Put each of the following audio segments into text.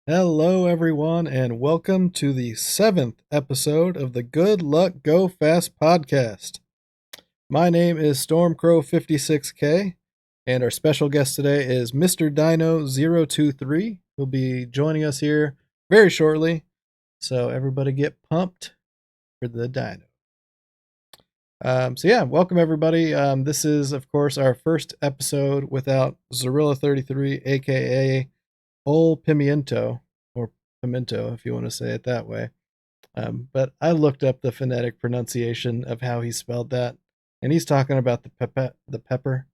Hello, everyone, and welcome to the seventh episode of the Good Luck Go Fast podcast. My name is Stormcrow56K, and our special guest today is MrDino023, who'll be joining us here very shortly. So, everybody get pumped for the dino. Welcome everybody. This is, of course, our first episode without Zorilla33, aka Ol Pimiento, or Pimento, if you want to say it that way. But I looked up the phonetic pronunciation of how he spelled that, and he's talking about the pepper,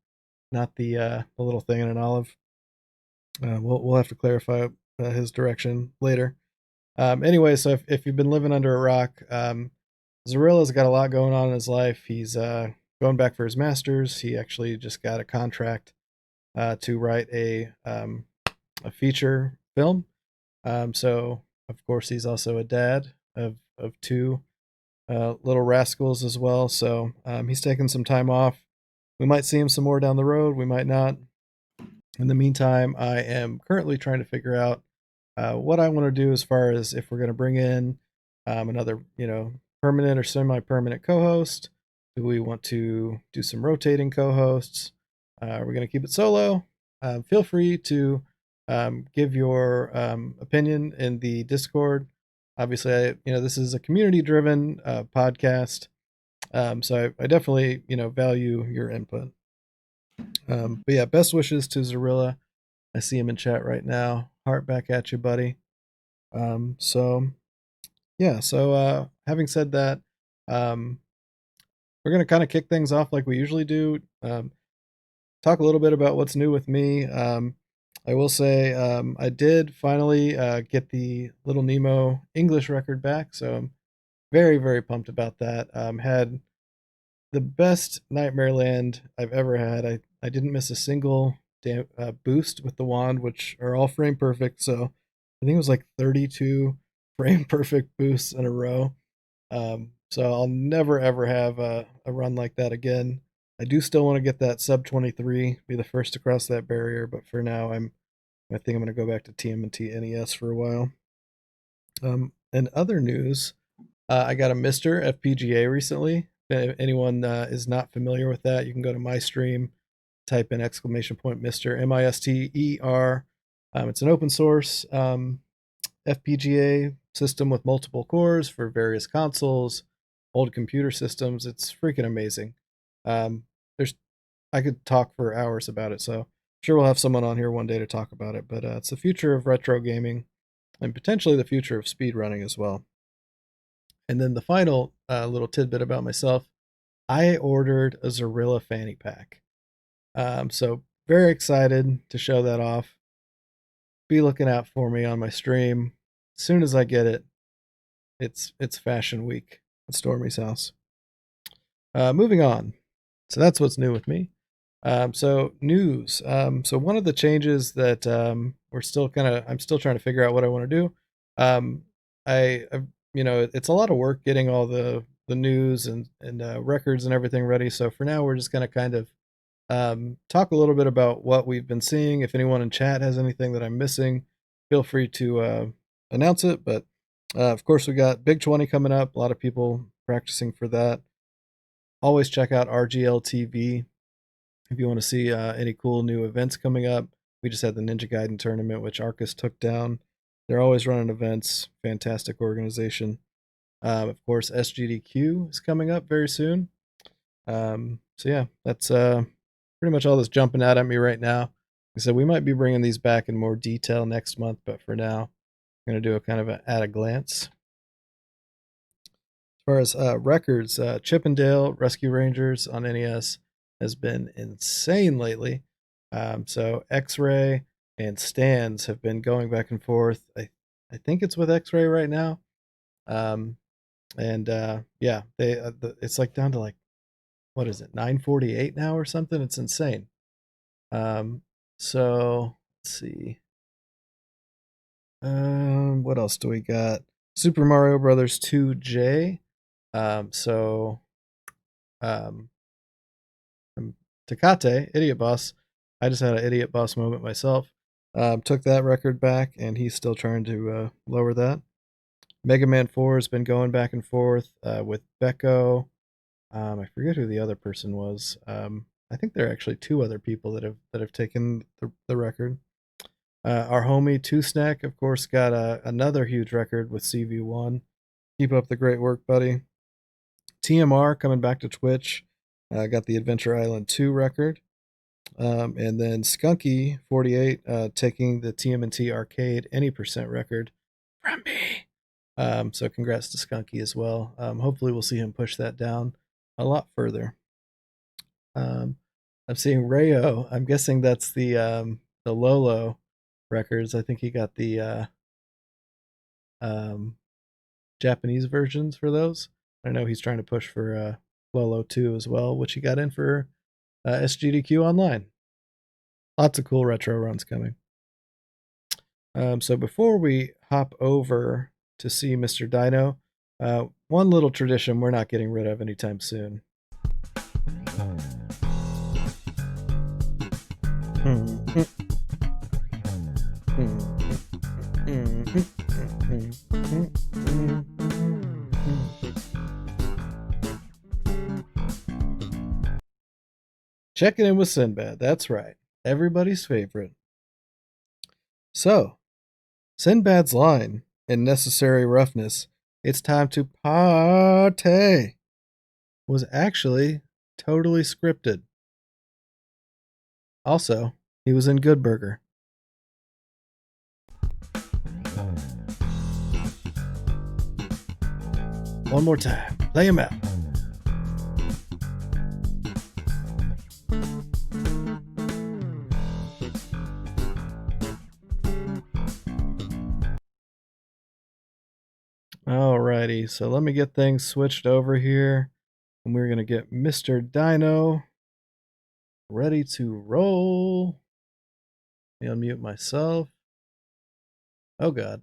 not the little thing in an olive. We'll have to clarify his direction later. Anyway, so if you've been living under a rock, Zarilla's got a lot going on in his life. He's going back for his master's. He actually just got a contract to write a feature film. So of course he's also a dad of two little rascals as well. So he's taking some time off. We might see him some more down the road. We might not. In the meantime, I am currently trying to figure out what I want to do as far as if we're going to bring in another, permanent or semi-permanent co-host. Do we want to do some rotating co-hosts? We're going to keep it solo. Feel free to give your opinion in the Discord. Obviously, this is a community-driven podcast, so I definitely value your input. But yeah, best wishes to Zarilla. I see him in chat right now. Heart back at you, buddy. Um, so having said that, um, we're gonna kind of kick things off like we usually do. Talk a little bit about what's new with me. I will say I did finally get the Little Nemo English record back, so I'm very, very pumped about that. Had the best Nightmare Land I've ever had. I didn't miss a single boost with the wand, which are all frame perfect. So I think it was like 32 frame perfect boosts in a row. So I'll never ever have a run like that again. I do still want to get that sub 23, be the first to cross that barrier, but for now I think I'm going to go back to TMNT NES for a while. In other news, I got a Mr. FPGA recently. If anyone is not familiar with that, you can go to my stream, type in exclamation point Mr. MISTER. It's an open source FPGA system with multiple cores for various consoles, old computer systems. It's freaking amazing. There's I could talk for hours about it, so sure we'll have someone on here one day to talk about it. But it's the future of retro gaming and potentially the future of speedrunning as well. And then the final little tidbit about myself, I ordered a Zorilla fanny pack. So very excited to show that off. Be looking out for me on my stream. As soon as I get it, it's Fashion Week at Stormy's house. Moving on. So that's what's new with me. So news. So one of the changes that I'm still trying to figure out what I want to do. Um, I it's a lot of work getting all the news and records and everything ready. So for now, we're just gonna kind of talk a little bit about what we've been seeing. If anyone in chat has anything that I'm missing, feel free to announce it. But of course, we got Big 20 coming up. A lot of people practicing for that. Always check out RGL TV if you want to see any cool new events coming up. We just had the Ninja Gaiden tournament, which Arcus took down. They're always running events. Fantastic organization. Of course, SGDQ is coming up very soon. That's pretty much all that's jumping out at me right now. So we might be bringing these back in more detail next month, but for now, I'm going to do a kind of at a glance. As far as records, Chippendale Rescue Rangers on NES has been insane lately. So X-Ray and Stands have been going back and forth. I think it's with X-Ray right now. It's like down to like, what is it, 948 now or something? It's insane. So let's see. What else do we got? Super Mario Brothers 2J. So um, Takate, Idiot Boss. I just had an Idiot Boss moment myself. took that record back, and he's still trying to lower that. Mega Man 4 has been going back and forth with Becco. I forget who the other person was. I think there are actually two other people that have taken the record. Our homie Two Snack, of course, got another huge record with CV1. Keep up the great work, buddy. TMR coming back to Twitch, got the Adventure Island 2 record. And then Skunky48 taking the TMNT Arcade Any Percent record from me. So congrats to Skunky as well. Hopefully we'll see him push that down a lot further. I'm seeing Rayo. I'm guessing that's the Lolo records. I think he got the um, Japanese versions for those. I know he's trying to push for Lolo 2 as well, which he got in for SGDQ Online. Lots of cool retro runs coming. So before we hop over to see MrDino, one little tradition we're not getting rid of anytime soon. Checking in with Sinbad. That's right. Everybody's favorite. So, Sinbad's line in Necessary Roughness, "It's time to party," was actually totally scripted. Also, he was in Good Burger. One more time. Play him out. Alrighty, so let me get things switched over here. And we're going to get MrDino ready to roll. Let me unmute myself. Oh, God.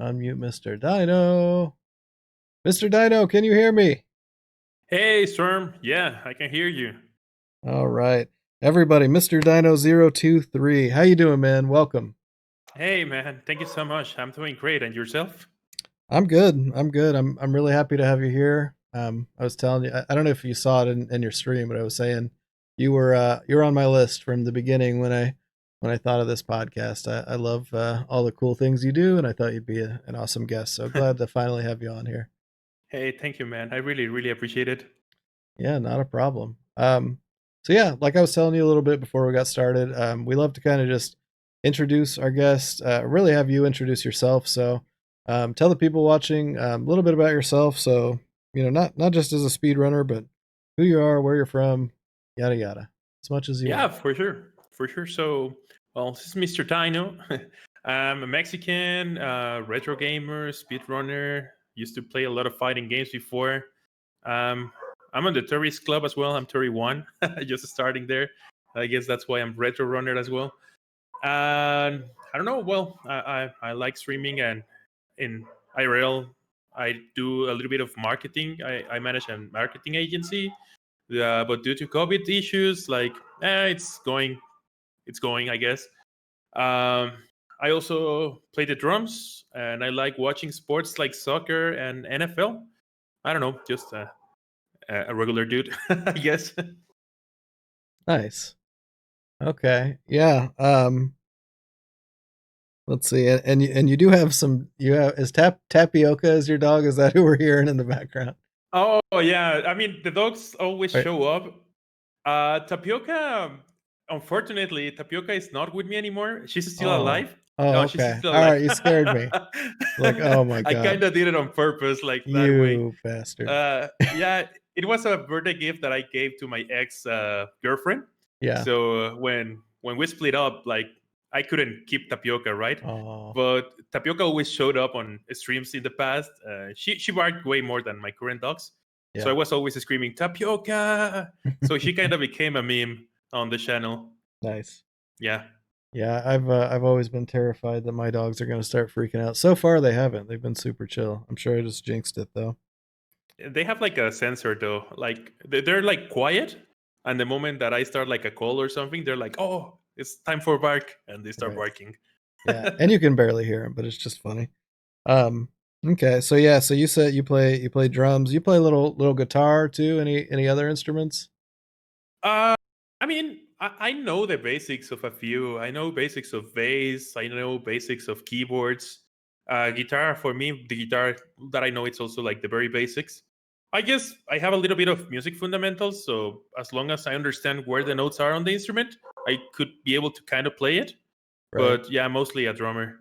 Unmute MrDino. MrDino, can you hear me? Hey, Storm. Yeah, I can hear you. All right. Everybody, MrDino023. How you doing, man? Welcome. Hey, man. Thank you so much. I'm doing great. And yourself? I'm good. I'm really happy to have you here. I was telling you, I don't know if you saw it in your stream, but I was saying you were on my list from the beginning when I thought of this podcast. I love all the cool things you do, and I thought you'd be an awesome guest. So glad to finally have you on here. Hey, thank you, man. I really, really appreciate it. Yeah, not a problem. So yeah, like I was telling you a little bit before we got started, we love to kind of just introduce our guests, really have you introduce yourself. So tell the people watching a little bit about yourself. So, not just as a speedrunner, but who you are, where you're from, yada, yada, as much as you Yeah, want. for sure. For sure. So, well, this is MrDino. I'm a Mexican, retro gamer, speedrunner. Used to play a lot of fighting games before. I'm on the tourist club as well. I'm 31, just starting there. I guess that's why I'm retro runner as well. And I don't know. Well, I like streaming, and in IRL, I do a little bit of marketing. I manage a marketing agency, but due to COVID issues, like it's going, I guess. Um, I also play the drums, and I like watching sports like soccer and NFL. I don't know, just a regular dude, I guess. Nice. Okay. Yeah. Let's see. And you do have some. You have is Tapioca as your dog? Is that who we're hearing in the background? Oh yeah, I mean the dogs always Right. show up. Tapioca, unfortunately, Tapioca is not with me anymore. She's still Oh. alive. Oh, No, she's okay. still All alive. right, you scared me. Like, oh my I god. kind of did it on purpose, like that way. You bastard. Yeah, it was a birthday gift that I gave to my ex girlfriend. Yeah. So when we split up, like I couldn't keep Tapioca, right? Oh, But Tapioca always showed up on streams in the past. She barked way more than my current dogs, so I yeah. was always screaming Tapioca. So she kind of became a meme on the channel. Nice. Yeah, Yeah, I've always been terrified that my dogs are going to start freaking out. So far they haven't. They've been super chill. I'm sure I just jinxed it though. they have like a sensor though. Like they're like quiet, and the moment that I start like a call or something, they're like, "Oh, it's time for bark, and they start Right. barking. Yeah, and you can barely hear him, but it's just funny. Um, okay, so yeah, so you said you play drums. You play little guitar too. Any other instruments? Uh, I mean, I know the basics of a few. I know basics of bass. I know basics of keyboards. Guitar for me, the guitar that I know, it's also like the very basics. I guess I have a little bit of music fundamentals, so as long as I understand where the notes are on the instrument, I could be able to kind of play it. Right. But yeah, mostly a drummer.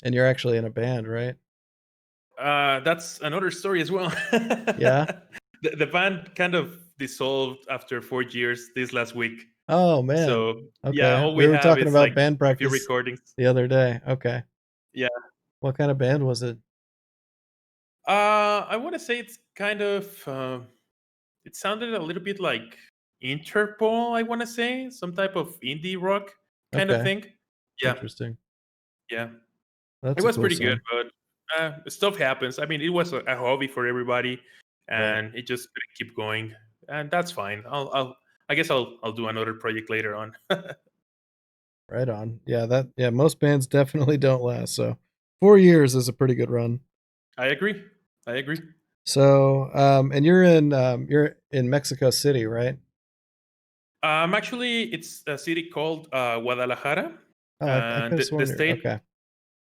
And you're actually in a band, right? That's another story as well. Yeah. The band kind of dissolved after 4 years this last week. Oh man. So yeah, Okay. all We we were have talking is about like band a few practice recordings. the other day. Okay. Yeah. What kind of band was it? I want to say it's kind of. It sounded a little bit like Interpol. I want to say some type of indie rock kind of Okay. thing. Yeah, Interesting. yeah. It That's a was cool pretty good, song. but stuff happens. I mean, it was a hobby for everybody, Right. and it just couldn't keep going, and that's fine. I guess I'll do another project later on. Right on. Yeah, yeah, most bands definitely don't last. So 4 years is a pretty good run. I agree. I agree. So, and you're in Mexico City, right? Actually, it's a city called Guadalajara. Oh, I could have The sworn you're state okay.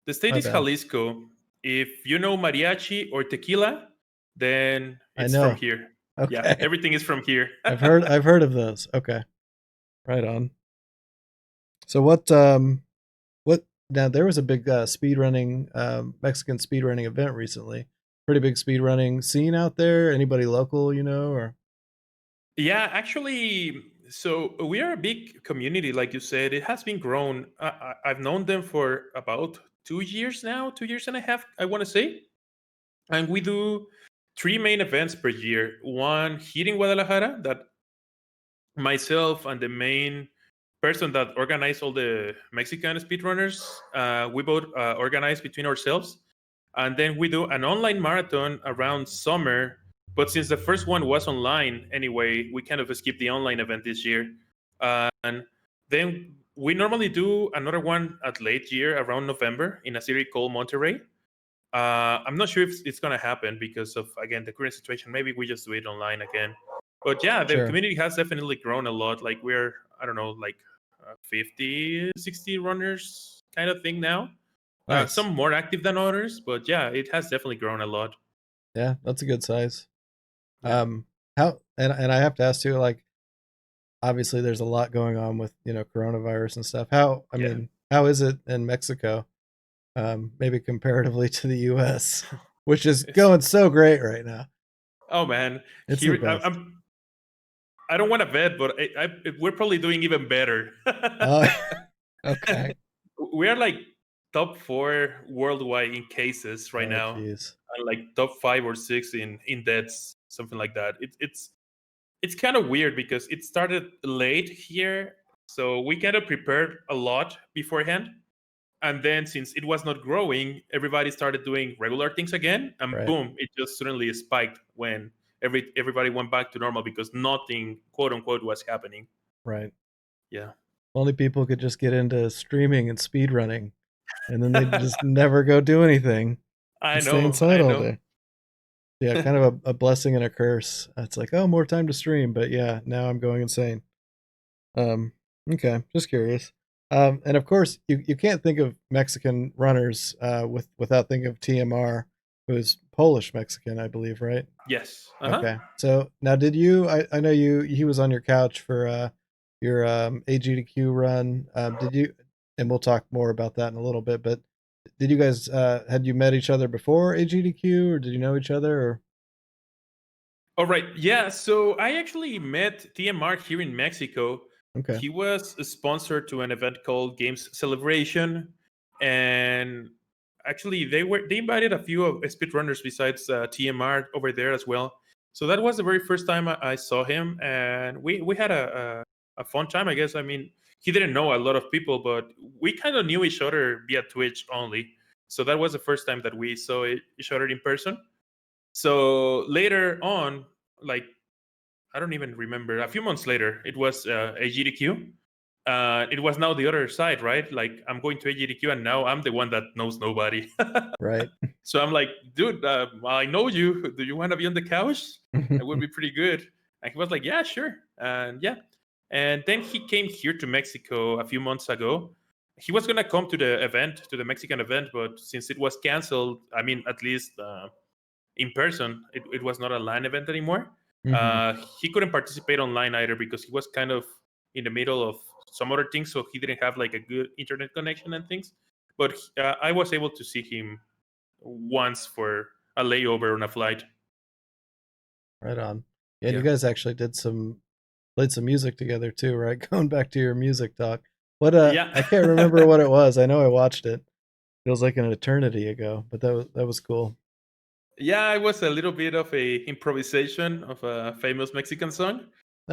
the state My is bad. Jalisco. If you know mariachi or tequila, then I it's from know. here. Yeah, Okay. everything is from here. I've heard of those. Okay. Right on. So what now there was a big speedrunning Mexican speedrunning event recently. Pretty big speedrunning scene out there. Anybody local, you know, or Yeah, actually, so we are a big community, like you said. It has been grown. I've known them for about 2 years now, 2 years and a half, I want to say. And we do three main events per year. One here in Guadalajara that myself and the main person that organized all the Mexican speedrunners, we both organize between ourselves. And then we do an online marathon around summer. But since the first one was online anyway, we kind of skipped the online event this year. And then we normally do another one at late year around November in a city called Monterrey. I'm not sure if it's going to happen because of, again, the current situation. Maybe we just do it online again. But yeah, the sure. community has definitely grown a lot. Like we're, I don't know, like 50, 60 runners kind of thing now. Nice. Some more active than others, but yeah, it has definitely grown a lot. Yeah, that's a good size. Yeah. How and I have to ask too, like obviously there's a lot going on with, you know, coronavirus and stuff. I Yeah. mean, how is it in Mexico? Maybe comparatively to the US, which is It's, going so great right now. oh man, It's the here best. I don't want to bet, but we're probably doing even better. Oh, okay. We are like top four worldwide in cases right Oh, now, jeez. and like top 5 or 6 in deaths, something like that. It's kind of weird because it started late here, so we kind of prepared a lot beforehand, and then since it was not growing, everybody started doing regular things again, and Right, boom, it just suddenly spiked when everybody went back to normal because nothing, quote unquote, was happening. right. Yeah. Only people could just get into streaming and speed running, and then they just never go do anything I and stay know, inside I all know. day. Yeah, kind of a blessing and a curse. It's like, oh, more time to stream, but yeah, now I'm going insane. Um, okay, just curious. And of course, you can't think of Mexican runners without thinking of TMR, who is Polish Mexican, I believe, right? Yes. Uh-huh. Okay. So now, did you? I know you. He was on your couch for your AGDQ run. Did you? And we'll talk more about that in a little bit. But did you guys had you met each other before AGDQ, or did you know each other? Or All right. Yeah. So I actually met TMR here in Mexico. okay, He was a sponsor to an event called Games Celebration, and actually they invited a few of speedrunners besides TMR over there as well. So that was the very first time I saw him, and we had a fun time. I guess. I mean, he didn't know a lot of people, but we kind of knew each other via Twitch only. So that was the first time that we saw each other in person. So later on, like I don't even remember, a few months later, it was a GDQ. it was now the other side, right? Like I'm going to AGDQ, and now I'm the one that knows nobody. Right. So I'm like, dude, I know you. Do you want to be on the couch? It would be pretty good. And he was like, yeah, sure. And yeah. And then he came here to Mexico a few months ago. He was gonna come to the event, to the Mexican event, but since it was canceled, I mean, at least in person, it was not a LAN event anymore. Hmm. He couldn't participate online either because he was kind of in the middle of some other things, so he didn't have like a good internet connection and things. But I was able to see him once for a layover on a flight. Right on. Yeah, and you Yeah. guys actually played some music together too, right? Going back to your music talk. What Yeah. I can't remember what it was. I know I watched it. Feels like an eternity ago, but that was cool. Yeah, it was a little bit of a improvisation of a famous Mexican song.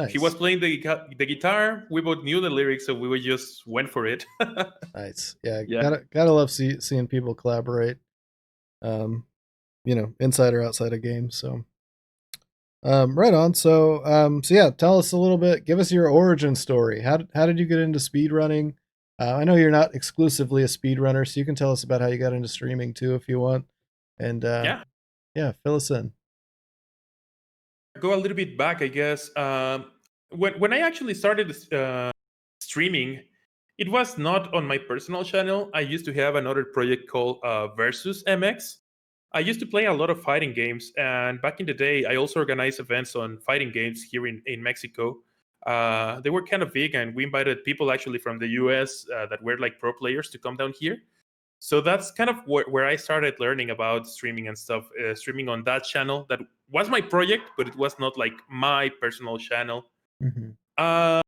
He was Nice. playing the guitar. We both knew the lyrics, so we just went for it. Nice. Yeah, Yeah. gotta love seeing people collaborate. Um, inside or outside of games. So right on. So yeah, tell us a little bit. Give us your origin story. How did you get into speed running? I know you're not exclusively a speed runner, so you can tell us about how you got into streaming too, if you want. And Yeah. yeah, fill us in. Go a little bit back, I guess. When I actually started streaming, it was not on my personal channel. I used to have another project called Versus MX. I used to play a lot of fighting games, and back in the day, I also organized events on fighting games here in Mexico. They were kind of big, and we invited people actually from the US that were like pro players to come down here. So that's kind of where I started learning about streaming and stuff. Streaming on that channel that was my project, but it was not like my personal channel. Hmm. Uh,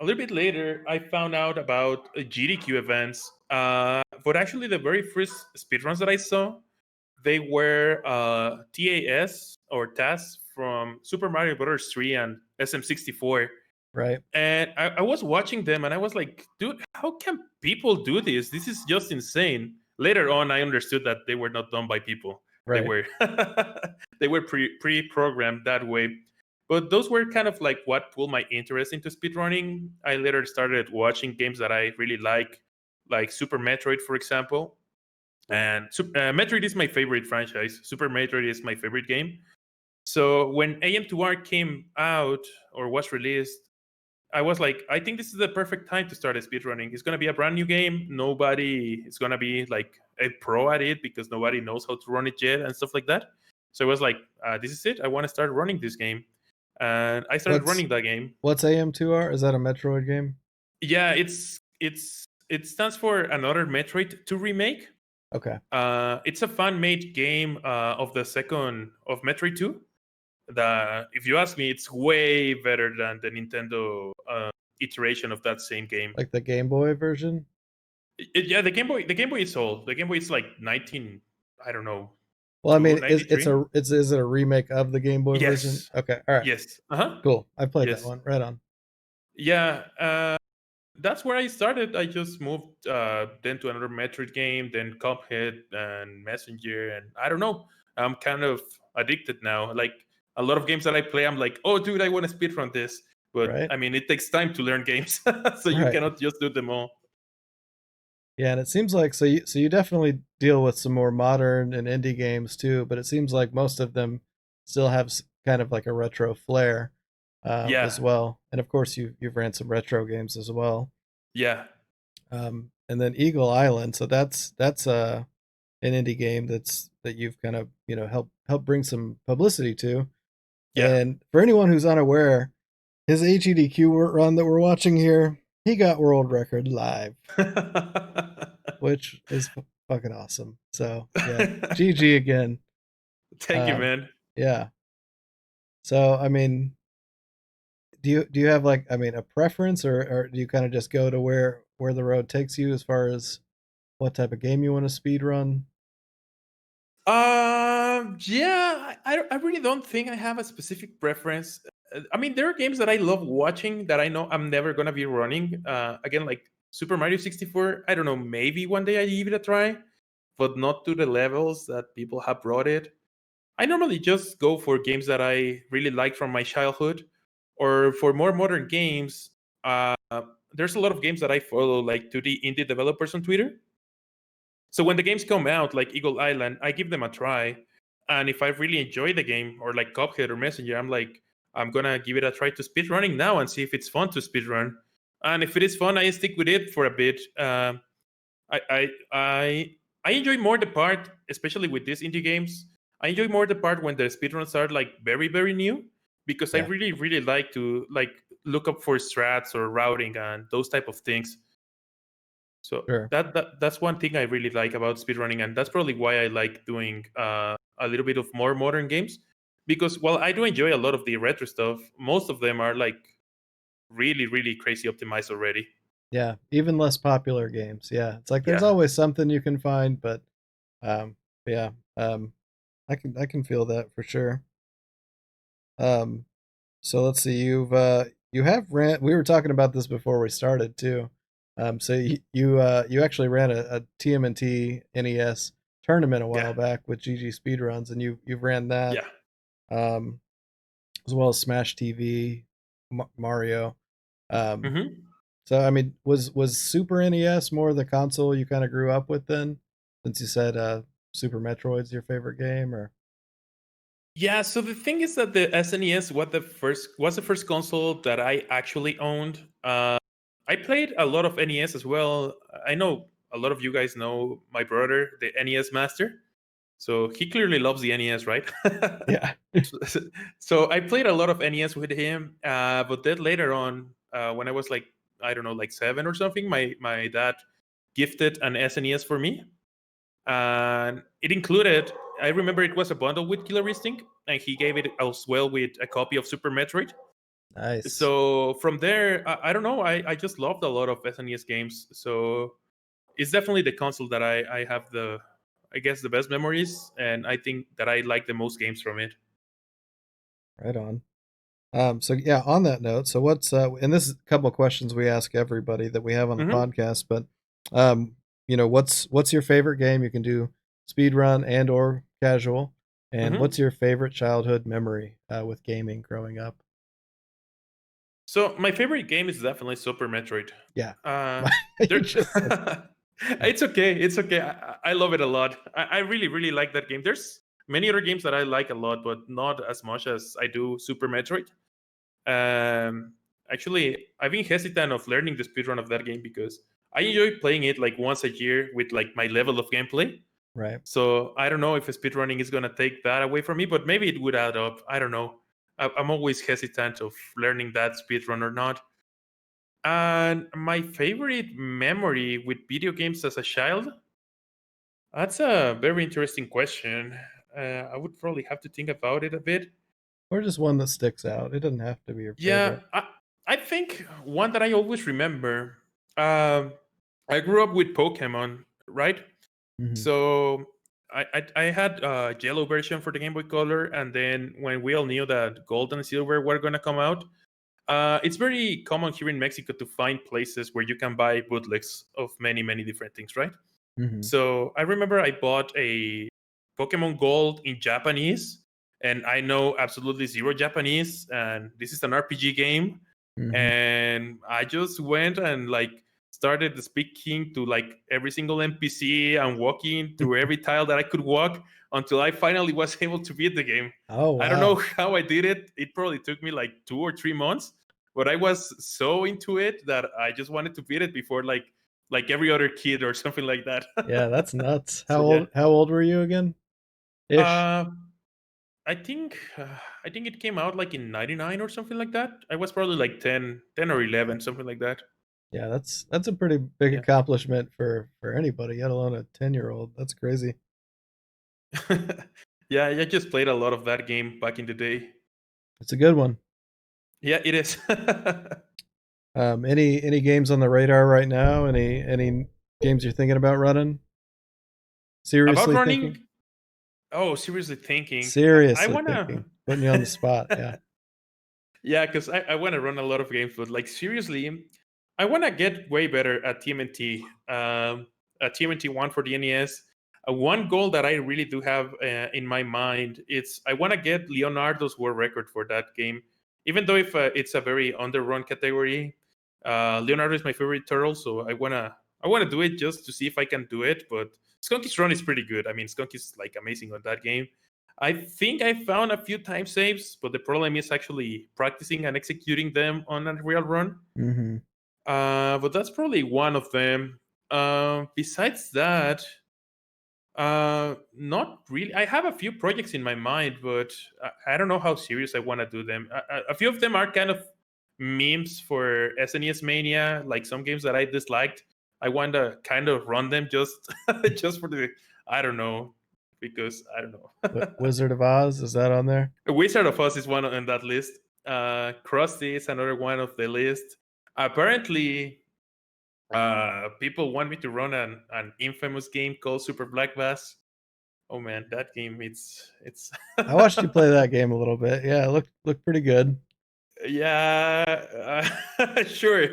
a little bit later, I found out about GDQ events. But actually, the very first speedruns that I saw, they were TAS or TAS from Super Mario Bros. 3 and SM64. Right. And I was watching them and I was like, dude, how can people do this? This is just insane. Later on, I understood that they were not done by people. They Right. were they were pre-programmed that way. But those were kind of like what pulled my interest into speedrunning. I later started watching games that I really like Super Metroid, for example. And Metroid is my favorite franchise. Super Metroid is my favorite game. So when AM2R came out or was released, I was like, I think this is the perfect time to start a speedrunning. It's gonna be a brand new game. Nobody is gonna be like a pro at it because nobody knows how to run it yet and stuff like that. So I was like, this is it. I want to start running this game, and I started What's running that game. what's AM2R? Is that a Metroid game? Yeah, it stands for another Metroid 2 remake. Okay. It's a fan made game of the second of Metroid 2. If you ask me, it's way better than the Nintendo iteration of that same game. Like the Game Boy version? Yeah, the Game Boy is old. The Game Boy is like 19, I don't know, Well, I mean, ninety-three. is it a remake of the Game Boy version? Yes, Okay. All right. yes, uh-huh, Cool. I played that yes. one. Right on. Yeah, that's where I started. I just moved then to another Metroid game, then Cuphead and Messenger, and I don't know. I'm kind of addicted now. Like a lot of games that I play, I'm like, oh, dude, I want to speedrun this. But Right? I mean, it takes time to learn games, so you Right. cannot just do them all. Yeah, and it seems like so you definitely deal with some more modern and indie games too, but it seems like most of them still have kind of like a retro flair as Yeah, well. And of course, you've ran some retro games as well. yeah, And then Eagle Island, so that's an indie game that you've kind of help bring some publicity to. yeah. And for anyone who's unaware, his HEDQ run that we're watching here, he got world record live, which is fucking awesome. So yeah, GG again. Thank you, Um, man. yeah. So I mean, do you have like a preference, or do you kind of just go to where the road takes you as far as what type of game you want to speed run? Yeah, I really don't think I have a specific preference. I mean, there are games that I love watching that I know I'm never gonna be running. Again, like Super Mario 64. I don't know, maybe one day I give it a try, but not to the levels that people have brought it. I normally just go for games that I really like from my childhood, or for more modern games. there's a lot of games that I follow, like to the indie developers on Twitter. So when the games come out, like Eagle Island, I give them a try. And if I really enjoy the game, or like Cuphead or Messenger, I'm like, I'm gonna give it a try to speedrunning now and see if it's fun to speedrun. And if it is fun, I stick with it for a bit. I I I I enjoy more the part, especially with these indie games. I enjoy more the part when the speedruns are like very very new, because I Yeah, really really like to like look up for strats or routing and those type of things. So sure. that's one thing I really like about speedrunning, and that's probably why I like doing a little bit of more modern games. Because while I do enjoy a lot of the retro stuff, most of them are like really really crazy optimized already. Yeah, even less popular games. Yeah, it's like there's Yeah, always something you can find, but um, yeah, I can feel that for sure. Um, so let's see, you have ran. We were talking about this before we started too. So you actually ran a TMNT NES tournament a yeah, while back with GG Speedruns, and you've ran that. yeah. Um, as well as Smash TV, Mario. Um, hmm so I mean, was Super NES more the console you kind of grew up with then? Since you said Super Metroid's your favorite game, or Yeah, so the thing is that the SNES was the first console that I actually owned. I played a lot of NES as well. I know a lot of you guys know my brother, the NES master. So he clearly loves the NES, right? yeah, So I played a lot of NES with him, but then later on, when I was like, I don't know, like 7 or something, my dad gifted an SNES for me, and it included. I remember it was a bundle with Killer Instinct, and he gave it as well with a copy of Super Metroid. nice. So from there, I don't know. I just loved a lot of SNES games. So it's definitely the console that I have I guess the best memories, and I think that I like the most games from it. Right on. So yeah, on that note, so what's and this is a couple of questions we ask everybody that we have on the hmm podcast, but um, what's your favorite game? You can do speed run and or casual, and what's hmm your favorite childhood memory with gaming growing up? So my favorite game is definitely Super Metroid. Yeah, Uh, you there, just said yeah, it's okay. It's okay. I love it a lot. I really, really like that game. There's many other games that I like a lot, but not as much as I do Super Metroid. Um, Actually, I've been hesitant of learning the speedrun of that game because I enjoy playing it like once a year with like my level of gameplay. right. So I don't know if speedrunning is gonna take that away from me, but maybe it would add up. I don't know. I'm always hesitant of learning that speedrun or not. And my favorite memory with video games as a child? That's a very interesting question. I would probably have to think about it a bit. Or just one that sticks out. It doesn't have to be your Yeah, favorite. I think one that I always remember. Um, I grew up with Pokemon, right? Hmm. So I had a yellow version for the Game Boy Color, and then when we all knew that Gold and Silver were gonna come out, it's very common here in Mexico to find places where you can buy bootlegs of many many different things, right? Hmm. So I remember I bought a Pokemon Gold in Japanese, and I know absolutely zero Japanese, and this is an RPG game, Hmm. and I just went and like started speaking to like every single NPC and walking through every tile that I could walk until I finally was able to beat the game. Oh I don't know wow. how I did it. It probably took me like 2 or 3 months, but I was so into it that I just wanted to beat it before like every other kid or something like that. Yeah, that's nuts. So yeah, How old were you again? Ish. uh, I think I think it came out like in '99 or something like that. I was probably like 10 or 11, something like that. Yeah, that's a pretty big Yeah, accomplishment for anybody, let alone a 10-year-old. That's crazy. yeah. I just played a lot of that game back in the day. It's a good one. Yeah, it is. Any games on the radar right now? Any games you're thinking about running? About Seriously thinking? running. Oh, seriously thinking. I Seriously wanna. thinking. Putting you on the spot. Yeah. Yeah, because I want to run a lot of games, but like seriously, I want to get way better at TMNT. At TMNT one for the NES. One goal that I really do have in my mind it's I want to get Leonardo's world record for that game. Even though if it's a very underrun category, Leonardo is my favorite turtle, so I wanna do it just to see if I can do it. But Skunky's run is pretty good. I mean, Skunky's like amazing on that game. I think I found a few time saves, but the problem is actually practicing and executing them on a real run. Mm-hmm. But that's probably one of them. Besides that, not really. I have a few projects in my mind, but I don't know how serious I want to do them. A few of them are kind of memes for SNES Mania, like some games that I disliked. I want to kind of run them just just for the I don't know because I don't know. Wizard of Oz, is that on there? Wizard of Oz is one on that list. Krusty is another one of the list. Apparently, people want me to run an infamous game called Super Black Bass. Oh man, that game it's I watched you play that game a little bit. Yeah, it looked pretty good. yeah, sure.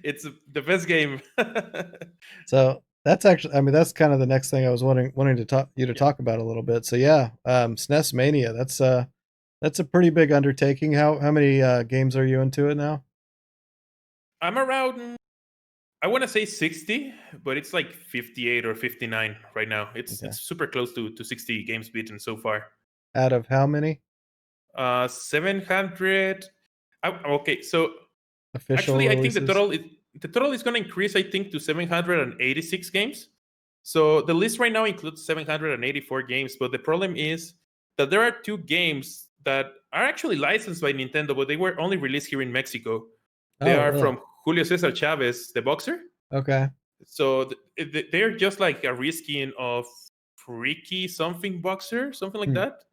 It's the best game. So that's actually, I mean, that's kind of the next thing I was wanting to Yeah. talk about a little bit. So yeah, SNES Mania. That's a pretty big undertaking. How many games are you into it now? I'm around I want to say 60, but it's like 58 or 59 right now. It's Okay. it's super close to 60 games beaten so far. Out of how many 700. Okay, so official actually, I think releases? the total is going to increase. I think to 786 games. So the list right now includes 784 games, but the problem is that there are two games that are actually licensed by Nintendo, but they were only released here in Mexico. They Oh, are really? from Julio Cesar Chavez, the boxer. Okay. So they're just like a reskin of Freaky something boxer, something like Hmm. that.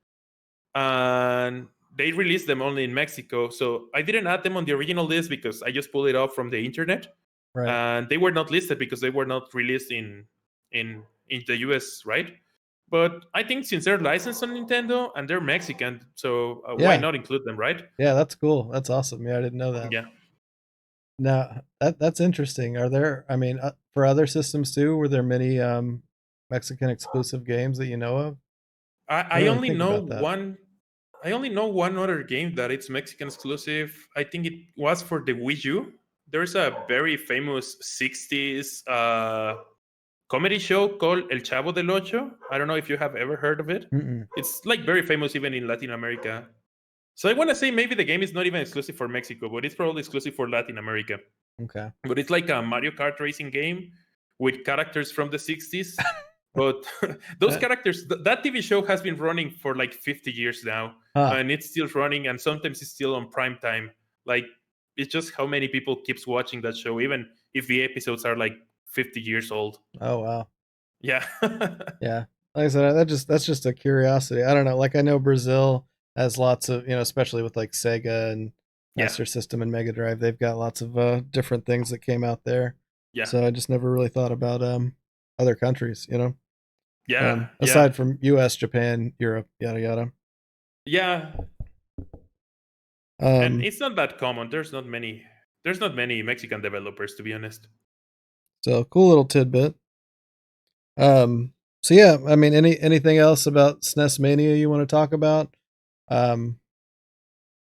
And they released them only in Mexico. So I didn't add them on the original list because I just pulled it off from the internet, Right. and they were not listed because they were not released in the US, right? But I think since they're licensed on Nintendo and they're Mexican, so why Yeah. not include them, right? Yeah, that's cool. That's awesome. Yeah, I didn't know that. Yeah, Now, that's interesting. Are there, I mean, for other systems too, were there many Mexican exclusive games that you know of? I I, didn't I really only think know about that. one. I only know one other game that it's Mexican exclusive. I think it was for the Wii U. There's a very famous 60s comedy show called El Chavo del Ocho. I don't know if you have ever heard of it. Mm-mm. It's like very famous even in Latin America. So I want to say maybe the game is not even exclusive for Mexico, but it's probably exclusive for Latin America. Okay. But it's like a Mario Kart racing game with characters from the 60s. But those Uh, characters, that TV show has been running for like 50 years now, huh. and it's still running, and sometimes it's still on prime time. Like, it's just how many people keeps watching that show, even if the episodes are like 50 years old. Oh, wow. Yeah. Yeah. Like I said, that's just a curiosity. I don't know. Like I know Brazil has lots of, especially with like Sega and Yeah. Master System and Mega Drive, they've got lots of different things that came out there. Yeah. So I just never really thought about other countries. Yeah. Yeah. Aside from US, Japan, Europe, yada yada. Yeah. And Um it's not that common. There's not many Mexican developers, to be honest. so cool little tidbit. Um so yeah, I mean anything else about SNES Mania you want to talk about? Um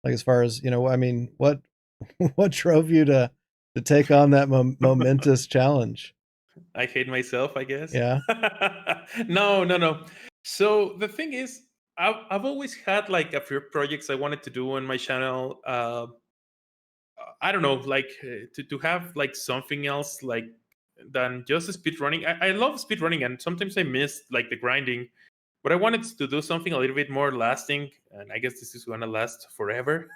like as far as, I mean, what what drove you to take on that momentous challenge? I hate myself, I guess. Yeah. No, no, no. So the thing is, I've always had like a few projects I wanted to do on my channel. I don't know, like to have like something else like than just speed running. I love speed running, and sometimes I miss like the grinding. But I wanted to do something a little bit more lasting, and I guess this is gonna last forever.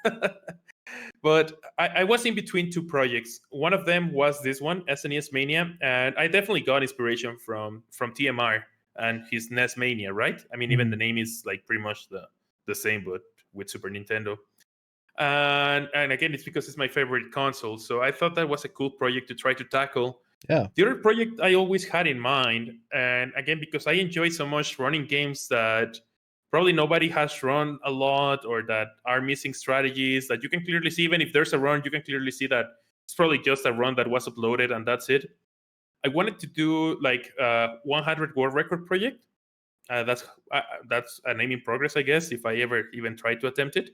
But I was in between two projects. One of them was this one, SNES Mania, and I definitely got inspiration from TMR and his NES Mania, right? I mean, even the Mhm. name is like pretty much the same, but with Super Nintendo. And again, it's because it's my favorite console, so I thought that was a cool project to try to tackle. Yeah. The other project I always had in mind, and again, because I enjoy so much running games that probably nobody has run a lot or that are missing strategies that you can clearly see, even if there's a run, you can clearly see that it's probably just a run that was uploaded and that's it. I wanted to do like a 100 world record project. That's a name in progress, I guess, if I ever even try to attempt it.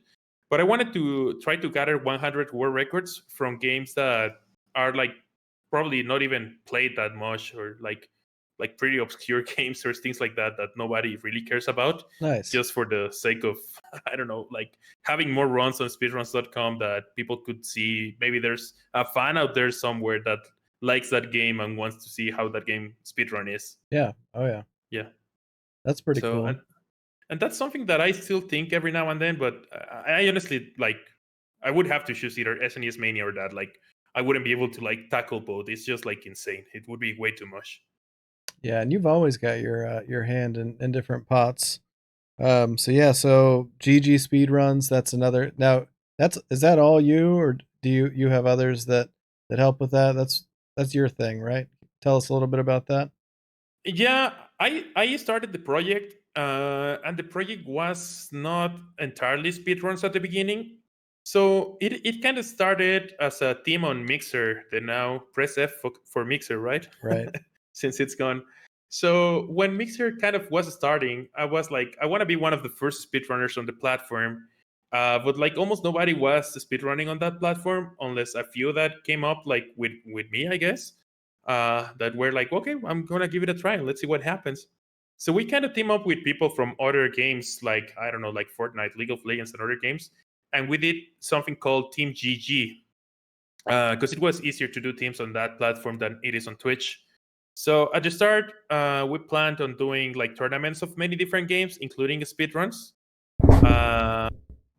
but I wanted to try to gather 100 world records from games that are like probably not even played that much, or like pretty obscure games or things like that that nobody really cares about, Nice. just for the sake of I don't know, like having more runs on speedruns.com that people could see. Maybe there's a fan out there somewhere that likes that game and wants to see how that game speedrun is. Yeah. Oh yeah. Yeah. That's pretty So cool. and that's something that I still think every now and then. But I honestly like I would have to choose either SNES Mania or that. Like I wouldn't be able to like tackle both. It's just like insane. It would be way too much. Yeah, and you've always got your hand in different pots. So yeah, so GG speedruns, that's another. Now, is that all you, or do you have others that help with that? That's your thing, right? Tell us a little bit about that. Yeah, I started the project, and the project was not entirely speedruns at the beginning. So it kind of started as a team on Mixer. They now press F for Mixer, right? Right. Since it's gone. So when Mixer kind of was starting, I was like, I want to be one of the first speedrunners on the platform. But like almost nobody was speedrunning on that platform, unless a few that came up like with me, I guess. That were like, okay, I'm gonna give it a try. Let's see what happens. So we kind of team up with people from other games, like I don't know, like Fortnite, League of Legends, and other games, and we did something called Team GG, because it was easier to do teams on that platform than it is on Twitch. So at the start, we planned on doing like tournaments of many different games, including speedruns. Uh,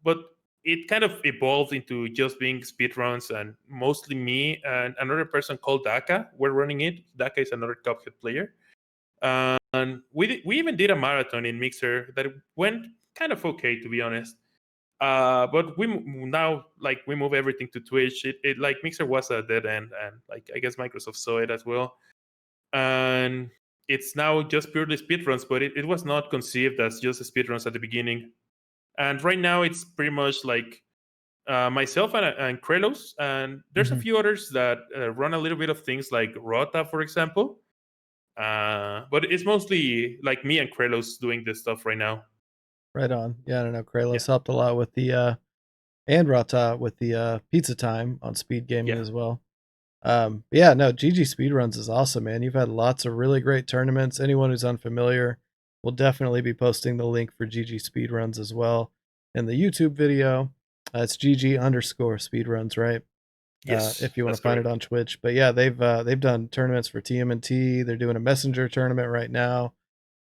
but it kind of evolved into just being speedruns, and mostly me and another person called Daka were running it. Daka is another Cuphead player. And we even did a marathon in Mixer that went kind of okay, to be honest. But now like we move everything to Twitch. It like Mixer was a dead end, and like I guess Microsoft saw it as well. And it's now just purely speedruns, but it was not conceived as just speedruns at the beginning. And right now it's pretty much like myself and Krelos, and there's a Hmm. few others that run a little bit of things like Rota, for example. But it's mostly like me and Krelos doing this stuff right now. Right on. Yeah, I don't know. Yeah, Kralos helped a lot with the and Rata with the pizza time on speed gaming yeah. as well. Yeah, no, GG Speedruns is awesome, man. You've had lots of really great tournaments. Anyone who's unfamiliar will definitely be posting the link for GG Speedruns as well in the YouTube video. It's GG underscore speedruns, right? Yes, If you want that's to find it correct. on Twitch. But yeah, they've done tournaments for TMNT. They're doing a messenger tournament right now.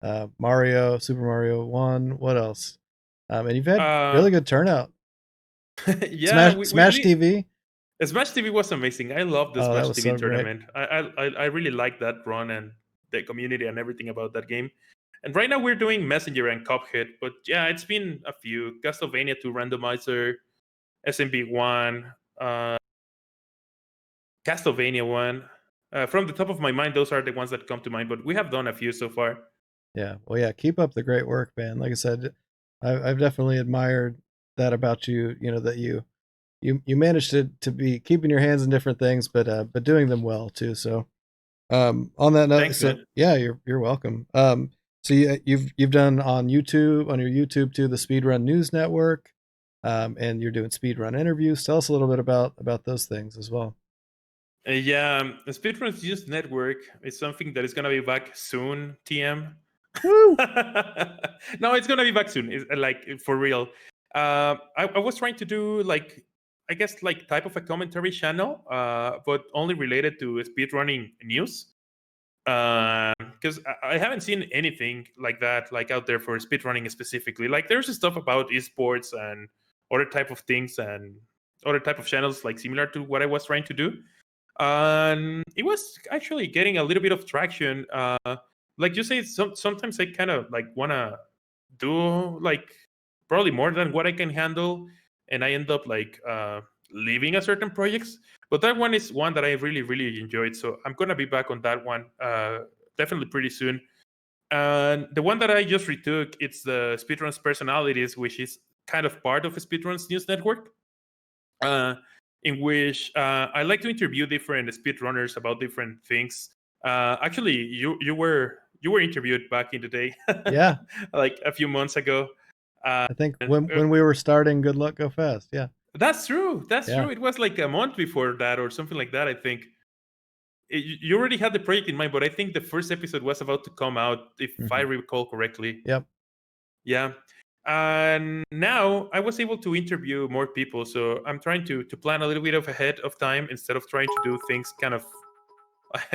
Super Mario One. What else? And you've had Uh, really good turnout. yeah, Smash TV. Smash TV was amazing. I love the Oh, that Smash was TV so great. tournament. I really like that run and the community and everything about that game. And right now we're doing Messenger and Cuphead, but yeah, it's been a few. Castlevania 2 Randomizer, SMB 1, Castlevania 1. From the top of my mind, those are the ones that come to mind, but we have done a few so far. Yeah. Well, yeah, keep up the great work, man. Like I said, I've definitely admired that about you, that you managed to be keeping your hands in different things, but doing them well too. So, on that note, Thanks, so man. yeah, you're welcome. So you've done on your YouTube too, the Speedrun News Network, and you're doing speedrun interviews. Tell us a little bit about those things as well. Yeah, the Speedruns News Network is something that is going to be back soon, TM. Woo! No, it's gonna be back soon. It's, like for real. I was trying to do like I guess like type of a commentary channel, but only related to speedrunning news. Because I haven't seen anything like that like out there for speedrunning specifically. Like there's stuff about esports and other type of things and other type of channels like similar to what I was trying to do, and it was actually getting a little bit of traction. Like you say, sometimes I kind of like want to do like probably more than what I can handle, and I end up like leaving a certain projects. But that one is one that I really really enjoyed, so I'm gonna be back on that one definitely pretty soon. And the one that I just retook, it's the Speedruns Personalities, which is kind of part of Speedruns News Network, uh, in which I like to interview different speedrunners about different things. Actually, you were interviewed back in the day, Yeah. like a few months ago. I think And, when we were starting Good Luck Go Fast. Yeah. that's true. That's Yeah. true. It was like a month before that or something like that, I think. You already had the project in mind, but I think the first episode was about to come out, if I Hmm. recall correctly. Yep. Yeah. And now I was able to interview more people. So I'm trying to plan a little bit of ahead of time instead of trying to do things kind of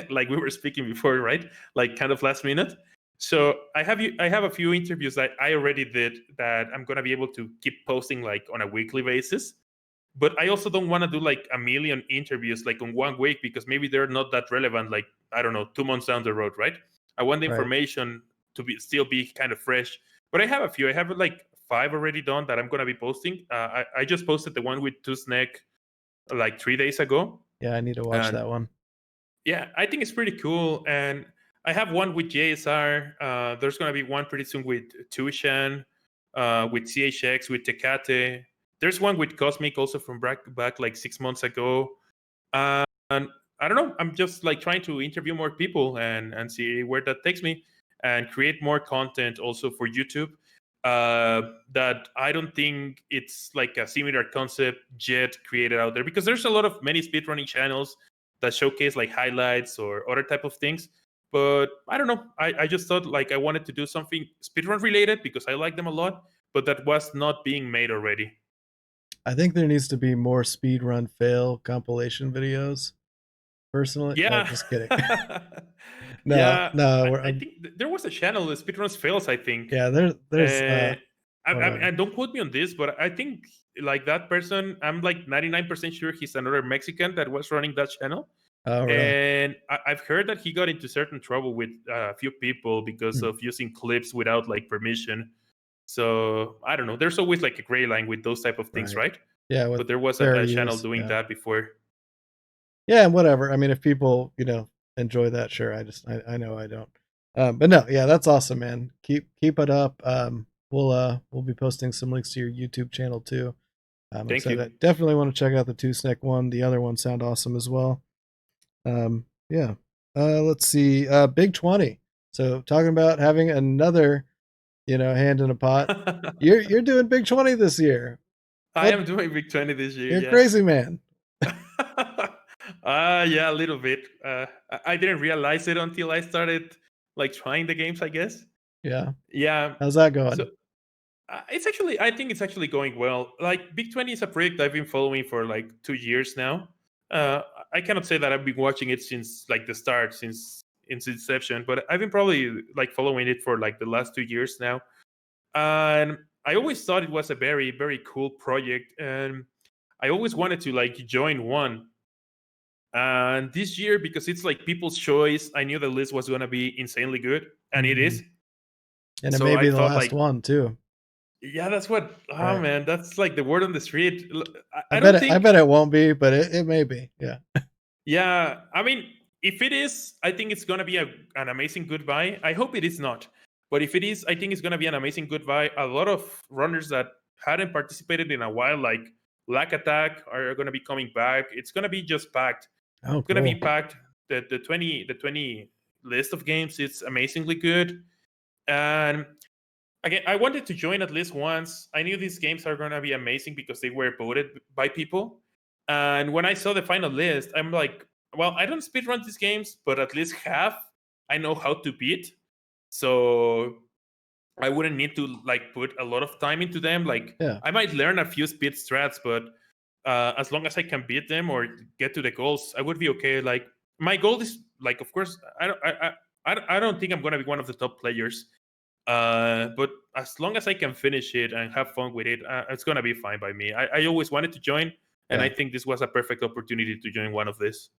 like we were speaking before, right? Like kind of last minute. So I have a few interviews that I already did that I'm gonna be able to keep posting like on a weekly basis. But I also don't want to do like a million interviews like on 1 week because maybe they're not that relevant. Like I don't know, 2 months down the road, right? I want the Right. information to be still be kind of fresh. But I have a few. I have like 5 already done that I'm gonna be posting. I just posted the one with Two Snack like 3 days ago, Yeah, I need to watch and that one. yeah, I think it's pretty cool. And I have one with JSR. There's gonna be one pretty soon with Tushan, with CHX, with Tecate. There's one with Cosmic also from back like 6 months ago. And I don't know. I'm just like trying to interview more people and see where that takes me, and create more content also for YouTube. That I don't think it's like a similar concept yet created out there, because there's a lot of many speedrunning channels that showcase like highlights or other type of things. But I don't know. I just thought like I wanted to do something speedrun related because I like them a lot, but that was not being made already. I think there needs to be more speed run fail compilation videos. Personally, no, Yeah. just kidding. No, Yeah. no, I think there was a channel, Speedruns Fails, I think. yeah. There's Uh, whatever. don't quote me on this, but I think like that person, I'm like 99% sure he's another Mexican that was running that channel. Oh, really? And I've heard that he got into certain trouble with a few people because Hmm. of using clips without like permission. So I don't know. There's always like a gray line with those type of things, Right. right? Yeah, with But there was fair a channel use. doing Yeah. that before. Yeah, and whatever. I mean, if people, enjoy that, sure. I know I don't. But no, yeah, that's awesome, man. Keep it up. We'll be posting some links to your YouTube channel too. I'm Thank you. excited. Definitely want to check out the Two Snack one. The other ones sound awesome as well. Yeah. Let's see. Big 20. So talking about having another, hand in a pot. You're doing Big 20 this year. I What? am doing Big 20 this year, You're a yeah. crazy man. Yeah, a little bit. I didn't realize it until I started like trying the games, I guess. Yeah. Yeah. How's that So going? I think it's actually going well. Like Big 20 is a project I've been following for like 2 years now. Uh, I cannot say that I've been watching it since like the start, since its inception, but I've been probably like following it for like the last 2 years now. And I always thought it was a very, very cool project. And I always wanted to like join one. And this year, because it's like people's choice, I knew the list was going to be insanely good, and it Hmm. is. And it So may I be the thought, last like, one too. yeah, that's what. Oh Right. man, that's like the word on the street. I I bet don't it, I think. bet it won't be, but it may be. Yeah. Yeah, I mean, if it is, I think it's going to be an amazing goodbye. I hope it is not, but if it is, I think it's going to be an amazing goodbye. A lot of runners that hadn't participated in a while, like Lack Attack, are going to be coming back. It's going to be just packed. Oh, Gonna be cool. packed. The 20 list of games, it's amazingly good. And again, I wanted to join at least once. I knew these games are gonna be amazing because they were voted by people. And when I saw the final list, I'm like, well, I don't speedrun these games, but at least half I know how to beat. So I wouldn't need to like put a lot of time into them. Like Yeah. I might learn a few speed strats, but as long as I can beat them or get to the goals, I would be okay. Like my goal is like, of course, I don't think I'm gonna be one of the top players. But as long as I can finish it and have fun with it, it's gonna be fine by me. I always wanted to join, and I Yeah. think this was a perfect opportunity to join one of this.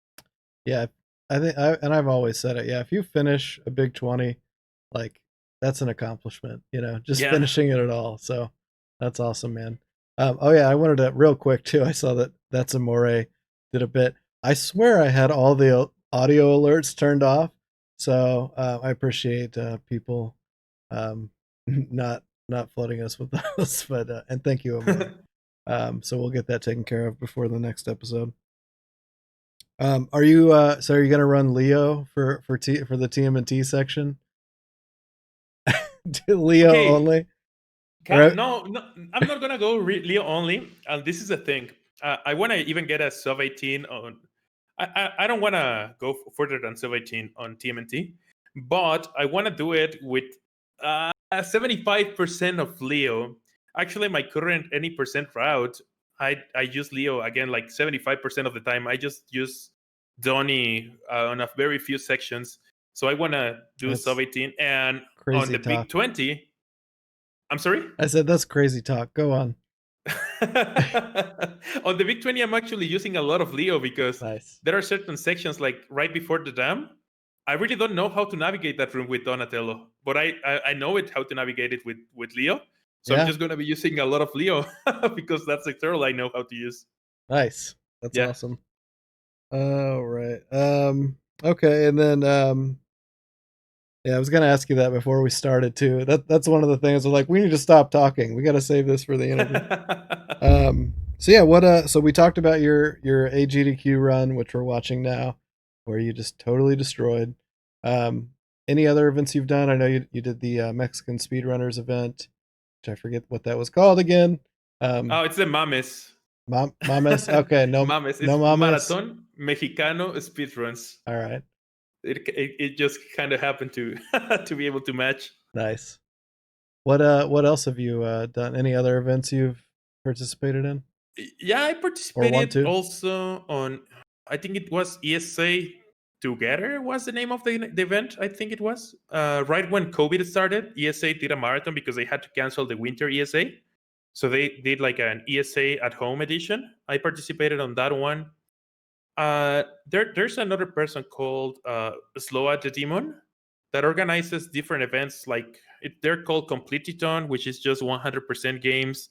Yeah. And I've always said it. Yeah. If you finish a Big 20, like that's an accomplishment, just Yeah. finishing it at all. So that's awesome, man. Oh yeah. I wanted to real quick too. I saw that's Amore did a bit. I swear I had all the audio alerts turned off. So I appreciate people um, not flooding us with those. But and thank you, Amore. So we'll get that taken care of before the next episode. Are you so are you gonna run Leo for the TMNT section? Leo Okay. only? Right? No, I'm not gonna go Leo only. And this is the thing. I want to even get a sub 18 on. I don't want to go further than sub 18 on TMNT, but I want to do it with 75% of Leo. Actually, my current any percent route, I use Leo again like 75% of the time. I just use Donny on a very few sections. So I want to do sub That's 18, and on crazy the talk. big 20. I'm sorry. I said that's crazy talk. Go on. On the Big 20, I'm actually using a lot of Leo because Nice. there are certain sections like right before the dam. I really don't know how to navigate that room with Donatello, but I know it how to navigate it with Leo. So I'm Yeah. just gonna be using a lot of Leo because that's the turtle I know how to use. Nice. That's Yeah. awesome. All right. Okay, and then yeah, I was gonna ask you that before we started too. That's one of the things. I was like, we need to stop talking. We got to save this for the interview. So yeah, what so we talked about your AGDQ run, which we're watching now, where you just totally destroyed. Um, any other events you've done? I know you did the Mexican Speedrunners event, which I forget what that was called again. Oh, it's the Mames. Mames. Okay, Mames. no It's mames. Marathon Mexicano Speedruns. All right, It just kind of happened to to be able to match. nice. What else have you done? Any other events you've participated in Yeah, I or want participated to? also on. I think it was ESA Together was the name of the event. I think it was right when COVID started. ESA did a marathon because they had to cancel the winter ESA, so they did like an ESA at home edition. I participated on that one. There's another person called Sloa the Demon that organizes different events. Like they're called Completiton, which is just 100% games,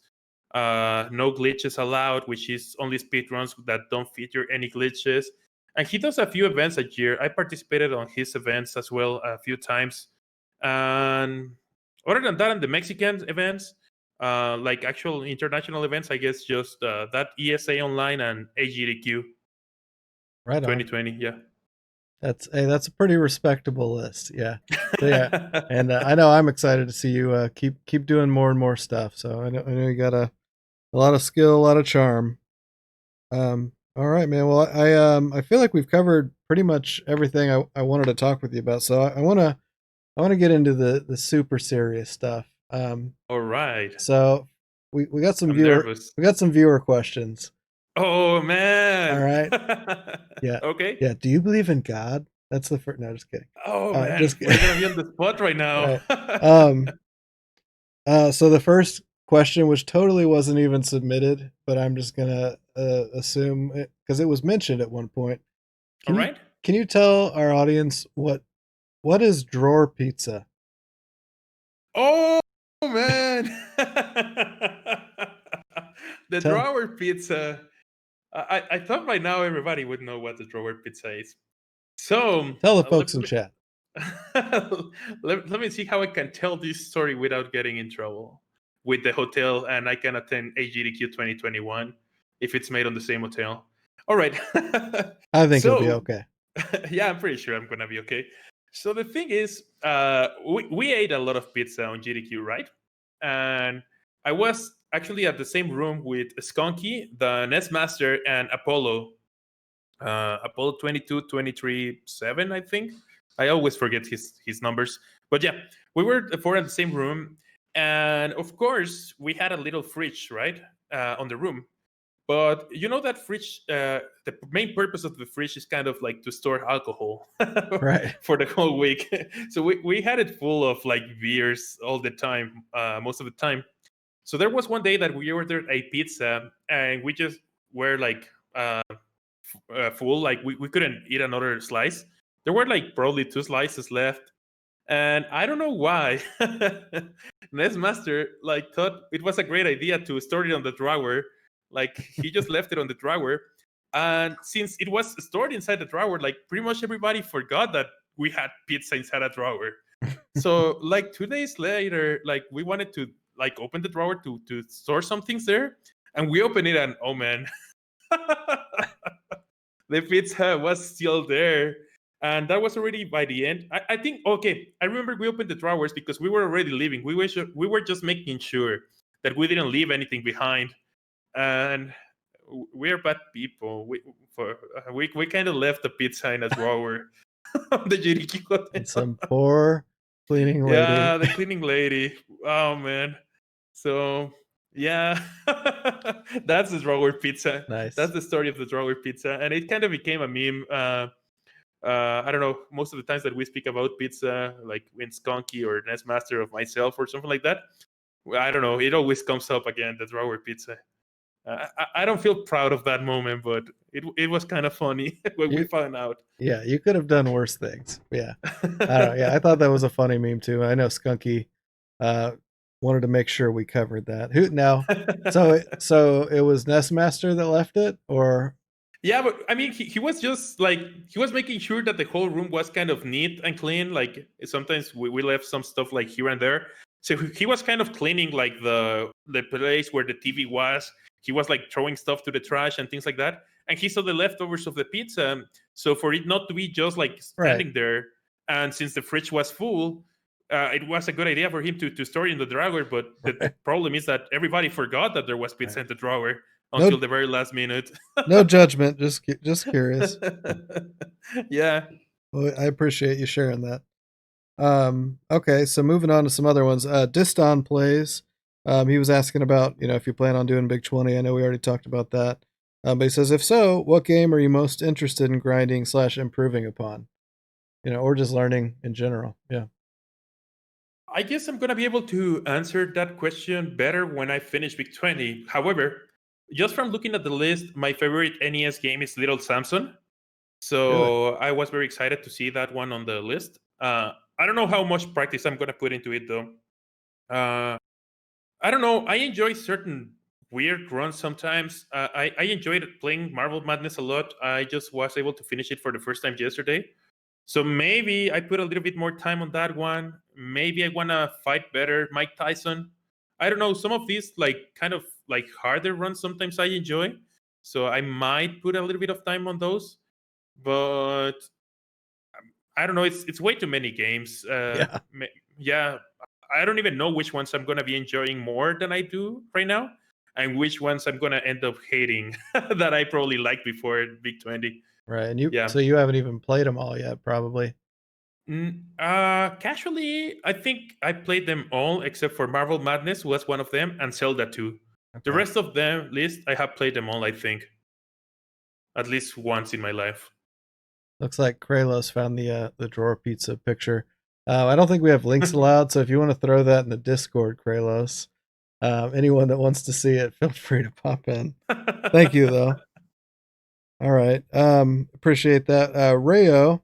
no glitches allowed, which is only speedruns that don't feature any glitches. And he does a few events a year. I participated on his events as well a few times. And other than that, on the Mexican events, like actual international events, I guess just that ESA Online and AGDQ Right on. 2020. Yeah. That's a pretty respectable list. Yeah. So yeah, and I know I'm excited to see you keep doing more and more stuff. So I know you got a lot of skill, a lot of charm. All right, man. Well, I feel like we've covered pretty much everything I wanted to talk with you about. So I wanna get into the super serious stuff. All right. So we got some I'm nervous. viewer questions. Oh All man. right. Yeah. Okay. Yeah. Do you believe in God? That's the first. No, just kidding. Oh man, Just we're kidding. gonna be on the spot right now. Right. Um. So the first question, which totally wasn't even submitted, but I'm just gonna assume it because it was mentioned at one point. All Can you right. can you tell our audience what is drawer pizza? Oh man. The Tell drawer pizza. I thought by now everybody would know what the drawer pizza is. So tell the let folks in me chat. let me see how I can tell this story without getting in trouble with the hotel, and I can attend AGDQ 2021 if it's made on the same hotel. All right. I think you'll be So okay. yeah, I'm pretty sure I'm gonna be okay. So the thing is, we ate a lot of pizza on GDQ, right? And I was actually at the same room with Skunky, the Nest Master, and Apollo. Apollo 22, 23, 7, I think. I always forget his numbers. But yeah, we were the four in the same room. And of course, we had a little fridge, right? On the room. But you know that fridge, the main purpose of the fridge is kind of like to store alcohol Right. for the whole week. So we had it full of like beers all the time, most of the time. So there was one day that we ordered a pizza and we just were like full, like we couldn't eat another slice. There were like probably two slices left, and I don't know why Nestmaster like thought it was a great idea to store it on the drawer. Like he just left it on the drawer, and since it was stored inside the drawer, like pretty much everybody forgot that we had pizza inside a drawer. So like 2 days later, like we wanted to like open the drawer to store some things there, and we opened it, and oh man, the pizza was still there. And that was already by the end. I think okay. I remember we opened the drawers because we were already leaving. We were just making sure that we didn't leave anything behind, and we're bad people. We kind of left the pizza in a drawer of the Jirikiku And Hotel. some poor cleaning lady. Yeah, the cleaning lady. Oh man. So yeah, that's the drawer pizza. Nice. That's the story of the drawer pizza, and it kind of became a meme. I don't know. Most of the times that we speak about pizza, like in Skunky or Nestmaster of myself or something like that, I don't know. It always comes up again. The drawer pizza. I don't feel proud of that moment, but it was kind of funny when we You found out. Yeah, you could have done worse things. Yeah. I don't know. Yeah, I thought that was a funny meme too. I know Skunky uh wanted to make sure we covered that. Who now? So it was Nestmaster that left it, or Yeah, but I mean, he was just like he was making sure that the whole room was kind of neat and clean. Like sometimes we left some stuff like here and there, so he was kind of cleaning like the place where the TV was. He was like throwing stuff to the trash and things like that. And he saw the leftovers of the pizza, so for it not to be just like right, standing there, and since the fridge was full, it was a good idea for him to store it in the drawer. But the right, problem is that everybody forgot that there was right. pizza in the drawer No, until the very last minute. no judgment. Just curious. Yeah. Well, I appreciate you sharing that. Okay, so moving on to some other ones. Diston plays. He was asking about, if you plan on doing Big 20. I know we already talked about that. But he says, if so, what game are you most interested in grinding / improving upon? Or just learning in general. Yeah. I guess I'm gonna be able to answer that question better when I finish Big 20. However, just from looking at the list, my favorite NES game is Little Samson. Really? So I was very excited to see that one on the list. I don't know how much practice I'm gonna put into it though. Uh, I don't know. I enjoy certain weird runs sometimes. I enjoyed playing Marvel Madness a lot. I just was able to finish it for the first time yesterday. So maybe I put a little bit more time on that one. Maybe I want to fight better Mike Tyson. I don't know. Some of these like kind of like harder runs sometimes I enjoy. So I might put a little bit of time on those. But I don't know. It's way too many games. Yeah. Yeah, I don't even know which ones I'm gonna be enjoying more than I do right now, and which ones I'm gonna end up hating that I probably liked before Big 20. Right. And you, Yeah. so you haven't even played them all yet, probably. Casually, I think I played them all except for Marvel Madness was one of them, and Zelda 2. The Okay. rest of them list, I have played them all. I think at least once in my life. Looks like Kralos found the drawer pizza picture. I don't think we have links allowed, so if you want to throw that in the Discord, Kralos, anyone that wants to see it, feel free to pop in. Thank you, though. All right. Appreciate that. Rayo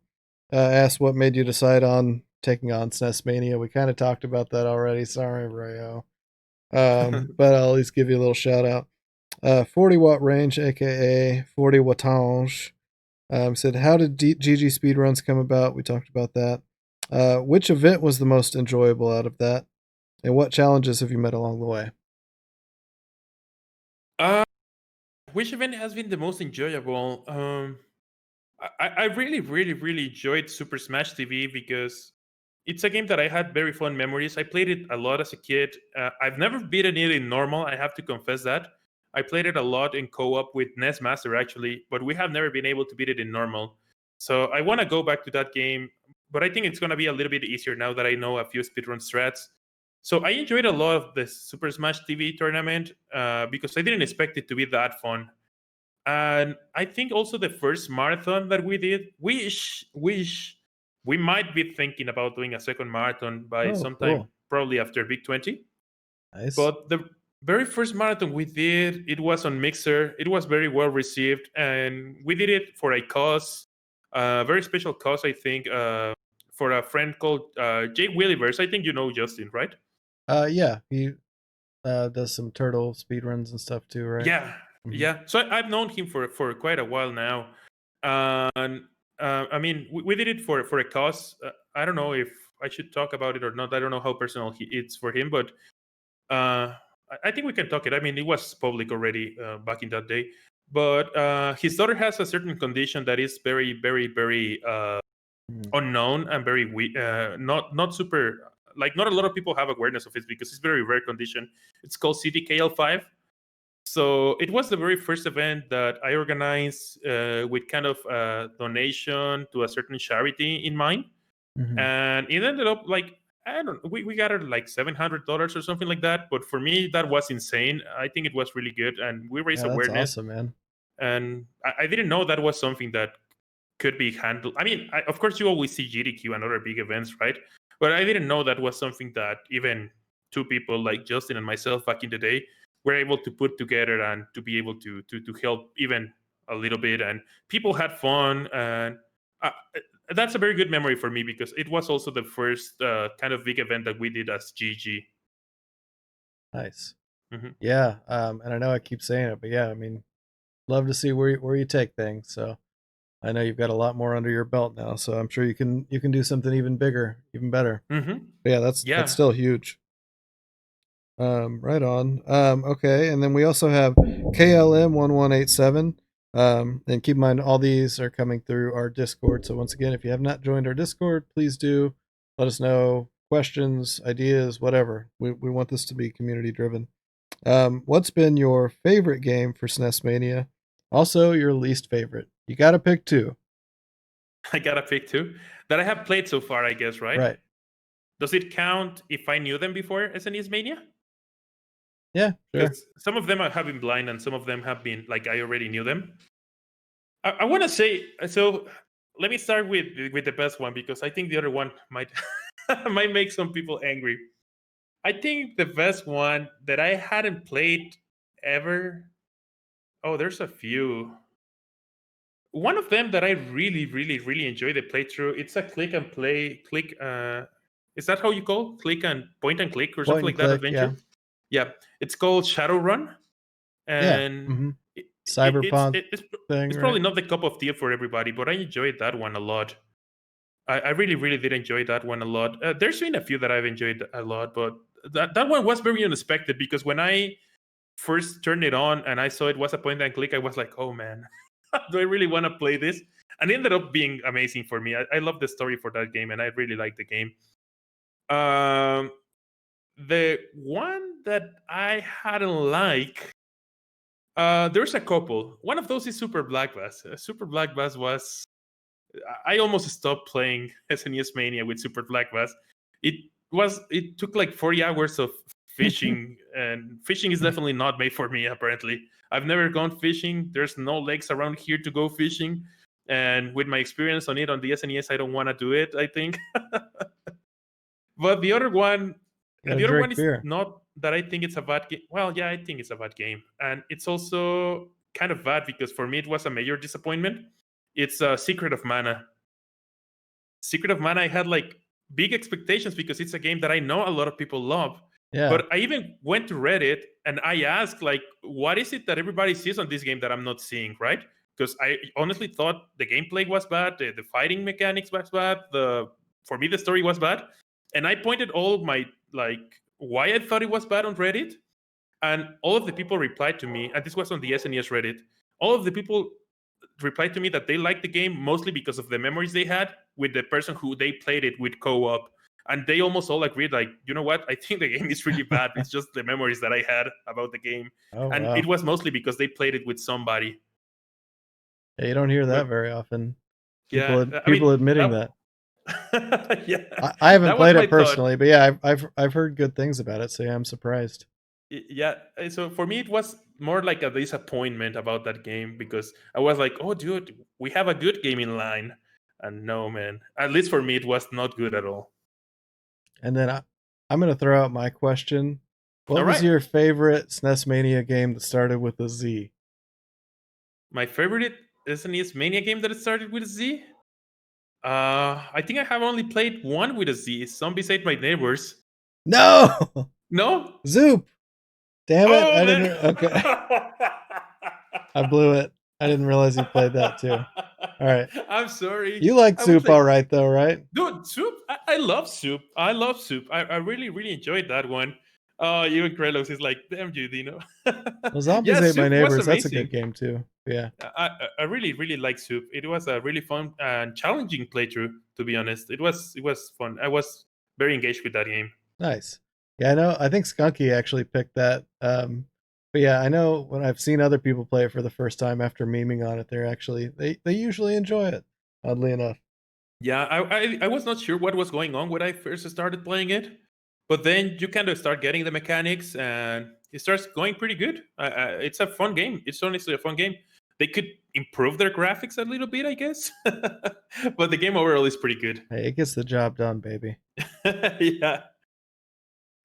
asked what made you decide on taking on SNES Mania. We kind of talked about that already. Sorry, Rayo. But I'll at least give you a little shout out. 40-watt range, aka 40 wattage. Said, how did GG speedruns come about? We talked about that. Which event was the most enjoyable out of that? And what challenges have you met along the way? uh, which event has been the most enjoyable? I really, really, really enjoyed Super Smash TV because it's a game that I had very fun memories. I played it a lot as a kid. I've never beaten it in normal. I have to confess that. I played it a lot in co-op with NES Master actually, but we have never been able to beat it in normal. So I want to go back to that game, but I think it's going to be a little bit easier now that I know a few speedrun strats. So I enjoyed a lot of the Super Smash TV tournament because I didn't expect it to be that fun. And I think also the first marathon that we did, wish we might be thinking about doing a second marathon by Oh, sometime cool. probably after Big 20. Nice. But the very first marathon we did, it was on Mixer. It was very well received, and we did it for a cause, a very special cause, I think, for a friend called Jake Williverse. I think you know Justin, right? Yeah, he does some turtle speedruns and stuff too, right? Yeah, Hmm. yeah. So I've known him for quite a while now, and I mean, we did it for a cause. I don't know if I should talk about it or not. I don't know how personal it's for him, but I think we can talk it. I mean, it was public already back in that day. But his daughter has a certain condition that is very, very, very Mhm. unknown and very not super, like not a lot of people have awareness of it because it's very rare condition. It's called CDKL5. So it was the very first event that I organized with kind of a donation to a certain charity in mind, Mhm. and it ended up like, I don't, we got it like $700 or something like that. But for me, that was insane. I think it was really good, and we raised Yeah, that's awareness. awesome, man. And I didn't know that was something that could be handled. I mean, of course, you always see GDQ and other big events, right? But I didn't know that was something that even two people like Justin and myself back in the day were able to put together and to be able to help even a little bit. And people had fun, and uh, that's a very good memory for me because it was also the first kind of big event that we did as GG. Nice. Hmm. Yeah, and I know I keep saying it, but yeah, I mean, love to see where you take things. So I know you've got a lot more under your belt now, so I'm sure you can do something even bigger, even better. Hmm. But yeah, that's Yeah. still huge. Right on. Okay, and then we also have KLM1187. And keep in mind, all these are coming through our Discord. So once again, if you have not joined our Discord, please do. Let us know questions, ideas, whatever. We want this to be community driven. What's been your favorite game for SNES Mania? Also, your least favorite. You got to pick two. I gotta pick two that I have played so far, I guess, right? Right. Does it count if I knew them before SNES Mania? Yeah, sure. Because some of them have been blind and some of them have been like I already knew them. I want to say so. Let me start with the best one because I think the other one might might make some people angry. I think the best one that I hadn't played ever. Oh, there's a few. One of them that I really, really, really enjoy the playthrough. It's a click and play. Click. Is that how you call click and point and click or Point something and like that? click. Yeah. Adventure. Yeah, it's called Shadowrun, Yeah. and Mm-hmm. it, it, it's Cyberpunk it, it's thing, it's probably right? not the cup of tea for everybody, but I enjoyed that one a lot. I really, really did enjoy that one a lot. There's been a few that I've enjoyed a lot, but that one was very unexpected because when I first turned it on and I saw it was a point and click, I was like, oh man, do I really want to play this? And it ended up being amazing for me. I love the story for that game, and I really like the game. Um, the one that I hadn't like, there's a couple. One of those is Super Black Bass. Super Black Bass was, I almost stopped playing SNES Mania with Super Black Bass. It took like 40 hours of fishing, and fishing is definitely not made for me. Apparently, I've never gone fishing. There's no lakes around here to go fishing, and with my experience on it on the SNES, I don't want to do it. I think. But You gotta the other drink one is beer. not that I think it's a bad game. Well, yeah, I think it's a bad game, and it's also kind of bad because for me it was a major disappointment. It's Secret of Mana. Secret of Mana, I had like big expectations because it's a game that I know a lot of people love. Yeah. But I even went to Reddit and I asked, like, what is it that everybody sees on this game that I'm not seeing, right? Because I honestly thought the gameplay was bad, the fighting mechanics was bad, for me the story was bad, and I pointed all of my like why I thought it was bad on Reddit, and all of the people replied to me, and this was on the SNES Reddit. All of the people replied to me that they liked the game mostly because of the memories they had with the person who they played it with co-op, and they almost all agreed like, you know what, I think the game is really bad, it's just the memories that I had about the game. Oh And wow. it was mostly because they played it with somebody. Yeah, you don't hear that But very often. yeah, I People mean admitting that that. yeah, I haven't that was played my it thought. personally, but yeah, I've heard good things about it, so yeah, I'm surprised. Yeah, so for me it was more like a disappointment about that game because I was like, oh dude, we have a good game in line. And no, man, at least for me it was not good at all. And then I'm gonna throw out my question. All What was right, your favorite SNES Mania game that started with a Z? my favorite SNES Mania game that started with a Z. I think I have only played one with a Z. Zombies Ate My Neighbors. No, No. Zoop. Damn it! Oh I man. didn't. Okay, I blew it. I didn't realize you played that too. All right, I'm sorry. you liked I was Zoop, like, all right, though, right? dude, Soup. I love Soup. I love Soup. I really, really enjoyed that one. Oh, even Krelos is like, damn you, Dino. Well, Zombies Yeah, Ate My Soup was Neighbors, that's a good amazing. game too. Yeah. I really really like Soup. It was a really fun and challenging playthrough. To be honest, it was fun. I was very engaged with that game. Nice. Yeah, I know. I think Skunky actually picked that. But yeah, I know when I've seen other people play it for the first time after memeing on it, they usually enjoy it. Oddly enough. Yeah, I was not sure what was going on when I first started playing it, but then you kind of start getting the mechanics, and it starts going pretty good. It's a fun game. It's honestly a fun game. They could improve their graphics a little bit, I guess, but the game overall is pretty good. Hey, it gets the job done, baby. Yeah,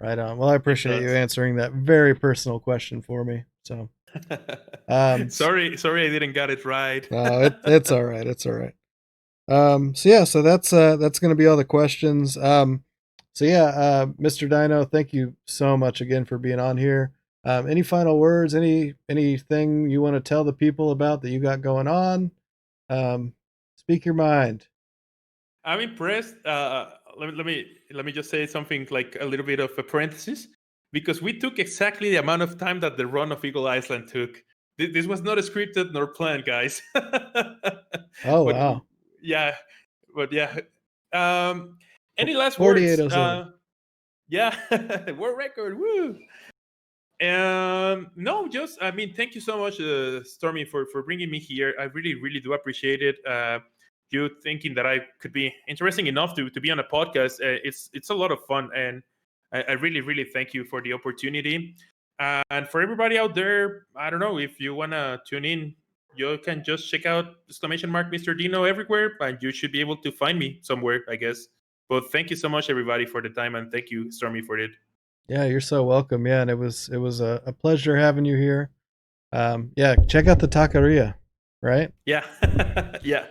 Right on. Well, I it appreciate you does. answering that very personal question for me. So, um, Sorry, I didn't get it right. it's all right. It's all right. So yeah, so that's gonna be all the questions. So yeah, Mr. Dino, thank you so much again for being on here. Any final words? Anything you want to tell the people about that you got going on? Speak your mind. I'm impressed. Let me just say something like a little bit of a parenthesis, because we took exactly the amount of time that the run of Eagle Island took. This was not scripted nor planned, guys. Oh but wow, yeah, but yeah. Um, any last 48 words? oh seven. Yeah, world record. Woo! No, just I mean, thank you so much, Stormy, for bringing me here. I really, really do appreciate it. You thinking that I could be interesting enough to be on a podcast. It's a lot of fun, and I really, really thank you for the opportunity. And for everybody out there, I don't know if you wanna tune in, you can just check out exclamation mark Mr. Dino everywhere, and you should be able to find me somewhere, I guess. But thank you so much, everybody, for the time, and thank you, Stormy, for it. Yeah, you're so welcome. Yeah, and it was a pleasure having you here. Yeah, check out the taqueria, right? Yeah, yeah.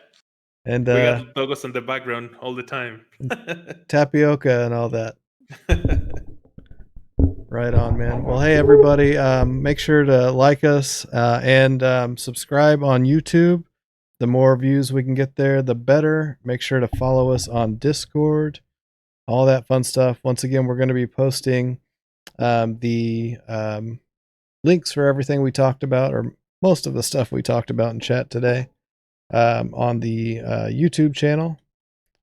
And We got logos in the background all the time. tapioca and all that. Right on, man. Well, hey everybody, make sure to like us and subscribe on YouTube. The more views we can get there, the better. Make sure to follow us on Discord, all that fun stuff. Once again, we're going to be posting the links for everything we talked about, or most of the stuff we talked about in chat today, on the YouTube channel.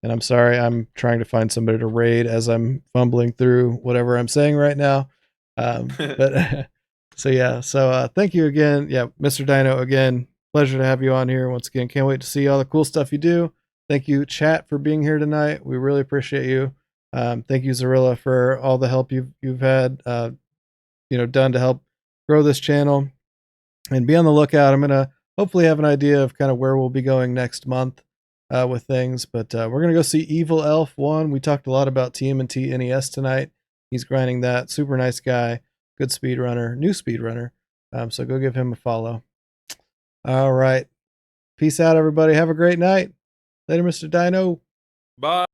And I'm sorry, I'm trying to find somebody to raid as I'm fumbling through whatever I'm saying right now. But so yeah, so thank you again. Yeah, Mr. Dino, again, pleasure to have you on here once again. Can't wait to see all the cool stuff you do. Thank you, chat, for being here tonight. We really appreciate you. Thank you, Zarilla, for all the help you've had, done to help grow this channel. And be on the lookout. I'm gonna hopefully have an idea of kind of where we'll be going next month with things. But we're gonna go see Evil Elf 1. We talked a lot about TMNT NES tonight. He's grinding that. Super nice guy. Good speedrunner. New speedrunner. So go give him a follow. All right. Peace out, everybody. Have a great night. Later, Mr. Dino. Bye.